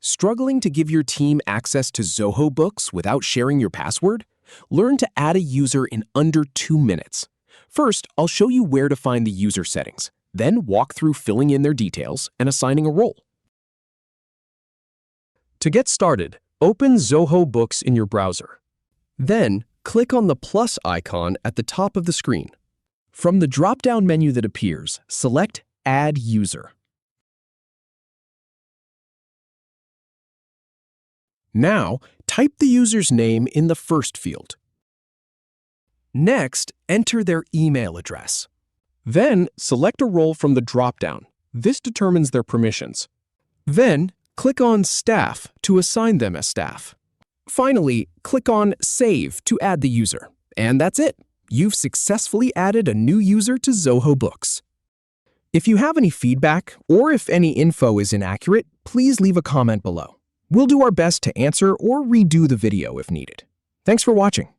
Struggling to give your team access to Zoho Books without sharing your password? Learn to add a user in under 2 minutes. First, I'll show you where to find the user settings, then walk through filling in their details and assigning a role. To get started, open Zoho Books in your browser. Then, click on the plus icon at the top of the screen. From the drop-down menu that appears, select Add User. Now, type the user's name in the first field. Next, enter their email address. Then, select a role from the drop-down. This determines their permissions. Then, click on Staff to assign them as staff. Finally, click on Save to add the user. And that's it. You've successfully added a new user to Zoho Books. If you have any feedback, or if any info is inaccurate, please leave a comment below. We'll do our best to answer or redo the video if needed. Thanks for watching.